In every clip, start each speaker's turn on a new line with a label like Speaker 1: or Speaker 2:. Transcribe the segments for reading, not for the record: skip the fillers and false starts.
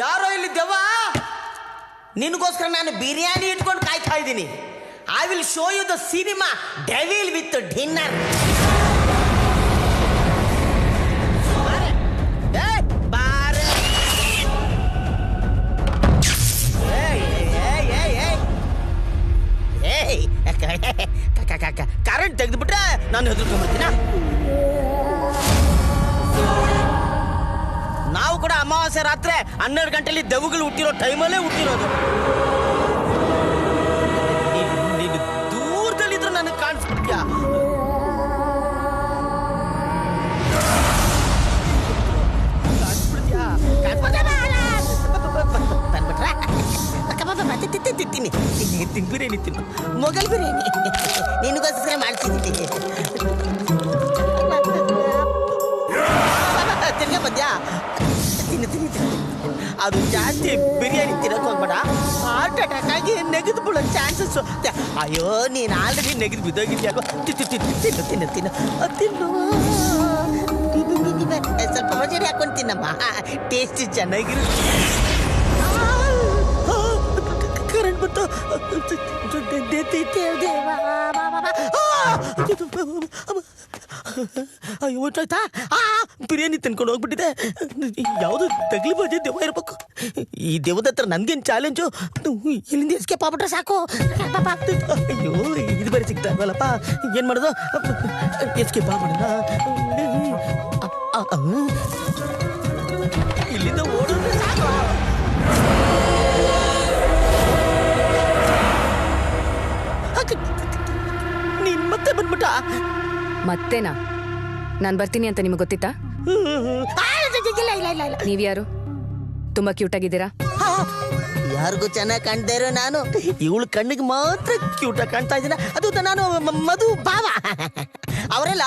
Speaker 1: ಯಾರೋ ಇಲ್ಲಿ ದೆವ್ವ, ನಿನಗೋಸ್ಕರ ನಾನು ಬಿರಿಯಾನಿ ಇಟ್ಕೊಂಡು ಕಾಯ್ತಾ ಇದ್ದೀನಿ. I will show you the cinema devil with dinner. Current ತೆಗೆದುಬಿಟ್ರೆ ನಾನು ಹೆದರ್ಕೊಂಡ್ಬಿಡ್ತೀನ. ನಾವು ಕೂಡ ಅಮಾವಾಸ್ಯೆ ರಾತ್ರಿ 12 ಗಂಟೆಲಿ ದೆವ್ವಗಳು ಹುಟ್ಟಿರೋ ಟೈಮಲ್ಲೇ ಹುಟ್ಟಿರೋದು. ನೀನು ದೂರದಲ್ಲಿದ್ರು ನನಗೆ ಕಾಣಿಸ್ಬಿಡ್ತೀಯ. ಬಿರಿಯಾನಿ ತಿನ್ನು, ಮೊಗಲ್ ಬಿರಿಯಾನಿ ನಿನಗೋಸ್ಕರ ಮಾಡ್ತಿದ್ದೀನಿ. ತಿರ್ಗ ಮಧ್ಯ ತಿನ್ನು ತಿನ್ನು ತಿನ್ನು. ಅದು ಜಾಸ್ತಿ ಬಿರಿಯಾನಿ ತಿನ್ನೋಕೆ ಹೋಗ್ಬೇಡ, ಹಾರ್ಟ್ ಅಟ್ಯಾಕ್ ಆಗಿ ನೆಗೆದು ಬೀಳೋ ಚಾನ್ಸಸ್. ಅಯ್ಯೋ ನೀನು ಆಲ್ರೆಡಿ ನೆಗೆದು ಬಿದ್ದೋಗಿದ್ಯಾಗೋ. ತಿನ್ನು ತಿನ್ನು ತಿನ್ನು ತಿನ್ನು ತಿನ್ನು ತಿನ್ನು. ಸ್ವಲ್ಪ ಮಜಾರಿ ಹಾಕೊಂಡು ತಿನ್ನಮ್ಮ, ಟೇಸ್ಟ್ ಚೆನ್ನಾಗಿರುತ್ತೆ. ಕರೆಂಟ್ ಬಂತು. ಅಯ್ಯೋ ಆಯ್ತಾ, ಬಿರಿಯಾನಿ ತಿನ್ಕೊಂಡು ಹೋಗ್ಬಿಟ್ಟಿದೆ. ಯಾವುದು ತಗ್ಲಿ ಬಾಜಿ ದೆವ್ವ ಇರ್ಬೇಕು. ಈ ದೆವ್ವದ ಹತ್ರ ನನ್ಗೇನು ಚಾಲೆಂಜು, ಇಲ್ಲಿಂದ ಎಸ್ಕೇಪ್ ಆಗ್ಬಿಟ್ರೆ ಸಾಕು. ಅಯ್ಯೋ ಇದು ಬೇರೆ ಸಿಗ್ತಾ ಇಲ್ವಲ್ಲಪ್ಪ, ಏನು ಮಾಡೋದು? ಎಸ್ಕೇಪ್ ಆಗ್ಬಿಡೋಣ, ಇಲ್ಲಿಂದ ಓಡಿದ್ರೆ ಸಾಕು. ನೀನ್ ಮತ್ತೆ ಬಂದ್ಬಿಟ್ಟ.
Speaker 2: ಮತ್ತೇನಾ? ನಾನು ಬರ್ತೀನಿ ಅಂತ ನಿಮಗೆ ಗೊತ್ತಿತ್ತಾ? ನೀವ್ಯಾರು? ತುಂಬಾ ಕ್ಯೂಟ್ ಆಗಿದ್ದೀರಾ.
Speaker 1: ಯಾರಿಗೂ ಚೆನ್ನಾಗಿ ಕಾಣ್ತಾ ಇರೋ ನಾನು ಇವಳು ಕಣ್ಣಿಗೆ ಮಾತ್ರ ಕ್ಯೂಟಾಗಿ ಕಾಣ್ತಾ ಇದ್ದೀನ. ಅದು ನಾನು ಮಧು ಭಾವ. ಅವರೆಲ್ಲ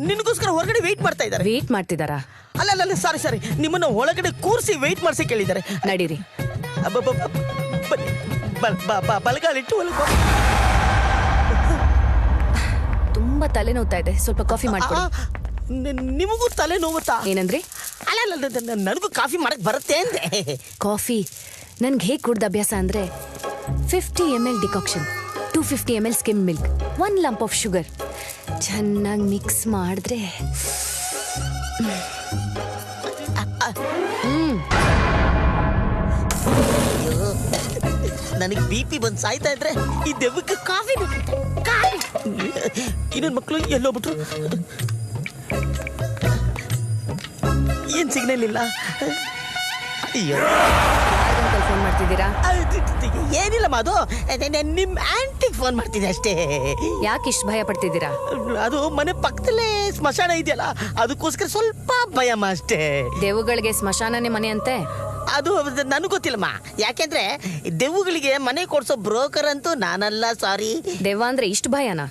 Speaker 1: ನಿನಗೋಸ್ಕರ ಹೊರಗಡೆ ವೆಯ್ಟ್ ಮಾಡ್ತಾ ಇದ್ದಾರೆ.
Speaker 2: ವೇಟ್ ಮಾಡ್ತಿದ್ದಾರಾ?
Speaker 1: ಅಲ್ಲ ಸಾರಿ, ನಿಮ್ಮನ್ನ ಒಳಗಡೆ ಕೂರಿಸಿ ವೆಯ್ಟ್ ಮಾಡಿಸಿ ಕೇಳಿದ್ದಾರೆ.
Speaker 2: ನಡೀರಿ.
Speaker 1: ಬಲಗಾಲಿಟ್ಟು
Speaker 2: ತುಂಬಾ ತಲೆ ನೋವ್ತಾ ಇದೆ, ಸ್ವಲ್ಪ ಕಾಫಿ ಮಾಡ್ಕೊಡಿ.
Speaker 1: ನಿಮಗೂ ತಲೆ ನೋವುತ್ತಾ?
Speaker 2: ಏನಂದ್ರಿ?
Speaker 1: ಅಲ್ಲ ನನಗೂ ಕಾಫಿ ಮಾಡಕ್ ಬರುತ್ತೆ ಅಂದೆ.
Speaker 2: ಕಾಫಿ ನನ್ಗೆ ಹೇಗೆ ಕುಡ್ದ ಅಭ್ಯಾಸ ಅಂದ್ರೆ 50 ml decoction, 250 ml scheme milk, 1 lump of sugar ಚೆನ್ನಾಗಿ ಮಿಕ್ಸ್ ಮಾಡಿದ್ರೆ
Speaker 1: ನನಗೆ BP ಬಂದು ಸಾಯ್ತಾ ಇದ್ರೆ ಈ ದೆವ್ವಕ್ಕೆ ಕಾಫಿ ಬೇಕಂತೆ. ಇನ್ನೊಂದು ಮಕ್ಕಳು ಎಲ್ಲೋಗ್ಬಿಟ್ರು, ಏನ್ ಸಿಗ್ನಲ್ ಇಲ್ಲ. ಅಯ್ಯೋ
Speaker 2: ಫೋನ್ ಮಾಡ್ತಿದ್ದೀರಾ?
Speaker 1: ಏನಿಲ್ಲ ಮಾದು, ನಿಮ್ ಆಂಟಿಗೆ ಫೋನ್ ಮಾಡ್ತಿದ್ದೆ ಅಷ್ಟೇ.
Speaker 2: ಯಾಕೆ ಇಷ್ಟು ಭಯ ಪಡ್ತಿದ್ದೀರಾ?
Speaker 1: ಅದು ಮನೆ ಪಕ್ಕದಲ್ಲೇ ಸ್ಮಶಾನ ಇದೆಯಲ್ಲ, ಅದಕ್ಕೋಸ್ಕರ ಸ್ವಲ್ಪ ಭಯಮ್ಮ ಅಷ್ಟೇ.
Speaker 2: ದೇವುಗಳಿಗೆ ಸ್ಮಶಾನನೇ ಮನೆ ಅಂತೆ?
Speaker 1: ಅದು ನನಗೆ ಗೊತ್ತಿಲ್ಲಮ್ಮ. ಯಾಕೆಂದ್ರೆ ದೆವ್ವಗಳಿಗೆ ಮನೆ ಕೊಡ್ಸೋ ಬ್ರೋಕರ್ ಅಂತೂ ನಾನಲ್ಲ, ಸಾರಿ.
Speaker 2: ದೆವ್ವ ಅಂದ್ರೆ ಇಷ್ಟು ಭಯನಾ?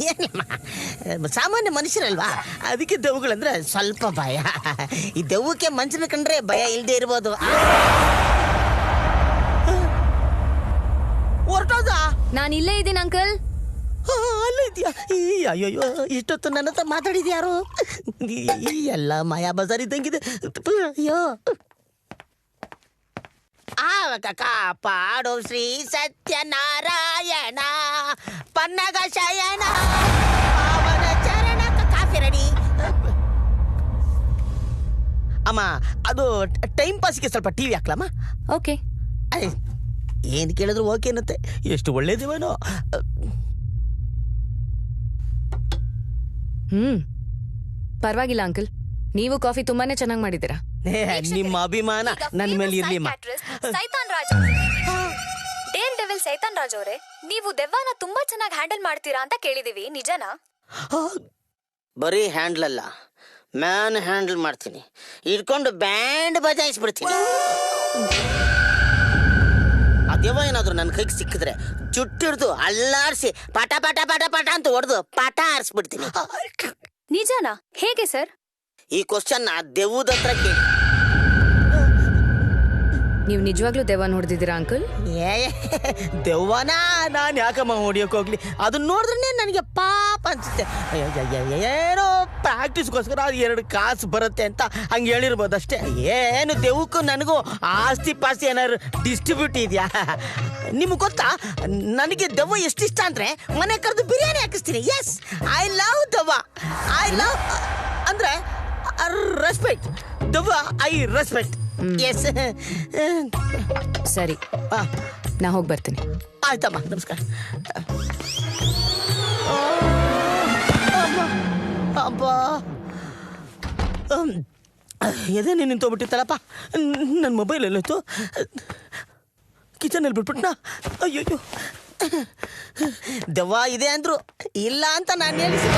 Speaker 1: ಏನಮ್ಮ, ಸಾಮಾನ್ಯ ಮನುಷ್ಯರಲ್ವಾ, ಅದಕ್ಕೆ ದೆವ್ವಗಳಂದ್ರೆ ಸ್ವಲ್ಪ ಭಯ. ಈ ದೆವ್ವಕ್ಕೆ ಮನುಷ್ಯನ ಕಂಡ್ರೆ ಭಯ ಇಲ್ಲದೆ ಇರ್ಬೋದು. ಹೊರಟೋದ?
Speaker 2: ನಾನು ಇಲ್ಲೇ ಇದ್ದೀನಿ ಅಂಕಲ್.
Speaker 1: ಅಲ್ಲೇ ಇದೆಯಾ? ಅಯ್ಯೋಯ್ಯೋ, ಇಷ್ಟೊತ್ತು ನನ್ನ ಹತ್ರ ಮಾತಾಡಿದ್ಯಾರು? ಎಲ್ಲ ಮಾಯಾ ಬಜಾರ್ ಇದ್ದಂಗಿದೆ. ಅಯ್ಯೋ ಕಾಪಾಡು ಶ್ರೀ ಸತ್ಯನಾರಾಯಣ ಪನ್ನಗ ಶಯನ ಅವನ ಚರಣ. ಕಾಫಿ ರೆಡಿ ಅಮ್ಮ. ಅದು ಟೈಮ್ ಪಾಸ್ಗೆ ಸ್ವಲ್ಪ ಟಿವಿ ಹಾಕ್ಲಮ್ಮ?
Speaker 2: ಓಕೆ.
Speaker 1: ಏನು ಕೇಳಿದ್ರು ಓಕೆ ಅನ್ನತ್ತೆ. ಎಷ್ಟು ಒಳ್ಳೇದೇವೇನೋ.
Speaker 2: ಪರವಾಗಿಲ್ಲ ಅಂಕಲ್, ನೀವು ಕಾಫಿ ತುಂಬಾನೇ ಚೆನ್ನಾಗಿ ಮಾಡಿದ್ದೀರಾ.
Speaker 1: ನಿಮ್ಮ ಅಭಿಮಾನ ನನ್ನ ಮೇಲೆ ಇರ್ಲಿ.
Speaker 3: ಡೇರ್ ಡೆವಿಲ್ ಸೈತಾನ್ ರಾಜ್ ಅವರೇ, ನೀವು ದೆವ್ವನ ತುಂಬಾ ಚೆನ್ನಾಗಿ ಹ್ಯಾಂಡಲ್ ಮಾಡ್ತೀರಾ ಅಂತ ಕೇಳಿದೀವಿ, ನಿಜನಾ?
Speaker 1: ಬರೀ ಹ್ಯಾಂಡಲ್ ಅಲ್ಲ, ಮ್ಯಾನ್ ಹ್ಯಾಂಡಲ್ ಮಾಡ್ತೀನಿ. ಇಟ್ಕೊಂಡು ಬ್ಯಾಂಡ್ ಬಜಾಯಿಸ್ಬಿಡ್ತೀನಿ. ಅದೇವ ಏನಾದ್ರು ನನ್ನ ಕೈಗೆ ಸಿಕ್ಕಿದ್ರೆ ಜುಟ್ಟಿಡ್ದು ಅಲ್ಲಾಡ್ಸಿ ಪಟ ಪಟ ಪಟ ಪಟ ಅಂತ ಹೊಡೆದು ಪಟ ಆರಿಸ್ಬಿಡ್ತೀನಿ.
Speaker 3: ನಿಜನಾ? ಹೇಗೆ ಸರ್?
Speaker 1: ಈ ಕ್ವಶನ್ ದೆವ್ವದ ಹತ್ರ ಕೇಳಿ.
Speaker 2: ನೀವು ನಿಜವಾಗ್ಲೂ ದೆವ್ವನ ಹೊಡೆದಿದ್ದೀರಾ ಅಂಕಲ್?
Speaker 1: ಏ ದೆವ್ವನ ನಾನು ಯಾಕಮ್ಮ ಹೊಡಿಯೋಕೆ ಹೋಗ್ಲಿ, ಅದನ್ನ ನೋಡಿದ್ರೆ ನನಗೆ ಪಾಪ ಅನ್ಸುತ್ತೆ. ಏನೋ ಪ್ರಾಕ್ಟೀಸ್ಗೋಸ್ಕರ 2 ಕಾಸು ಬರುತ್ತೆ ಅಂತ ಹಂಗೆ ಹೇಳಿರ್ಬೋದು ಅಷ್ಟೇ. ಏನು ದೆವ್ವಕ್ಕೂ ನನಗೂ ಆಸ್ತಿ ಪಾಸ್ತಿ ಏನಾದ್ರು ಡಿಸ್ಟ್ರಿಬ್ಯೂಟ್ ಇದೆಯಾ? ನಿಮ್ಗೆ ಗೊತ್ತಾ, ನನಗೆ ದೆವ್ವ ಎಷ್ಟು ಇಷ್ಟ ಅಂದರೆ ಮನೆ ಕರೆದು ಬಿರಿಯಾನಿ ಹಾಕಿಸ್ತೀನಿ. ಎಸ್, ಐ ಲವ್ ದೆವ್ವ. ಐ ಲವ್ ಅಂದರೆ ರೆಸ್ಪೆಕ್ಟ್. ದೆವ್ವ ಐ ರೆಸ್ಪೆಕ್ಟ್. ಎಸ್.
Speaker 2: ಸರಿ, ನಾ ಹೋಗಿ ಬರ್ತೀನಿ.
Speaker 1: ಆಯ್ತಮ್ಮ, ನಮಸ್ಕಾರ. ಅಬ್ಬ ಎದೇನೇ ನಿಂತೋಗ್ಬಿಟ್ಟಿತ್ತಲ್ಲಪ್ಪ. ನನ್ನ ಮೊಬೈಲ್ ಎಲ್ಲೋಯ್ತು? ಕಿಚನಲ್ಲಿ ಬಿಟ್ಬಿಟ್ನಾ? ಅಯ್ಯೋ, ದೆವ್ವ ಇದೆ ಅಂದ್ರು ಇಲ್ಲ ಅಂತ ನಾನು ಹೇಳಿಸಿ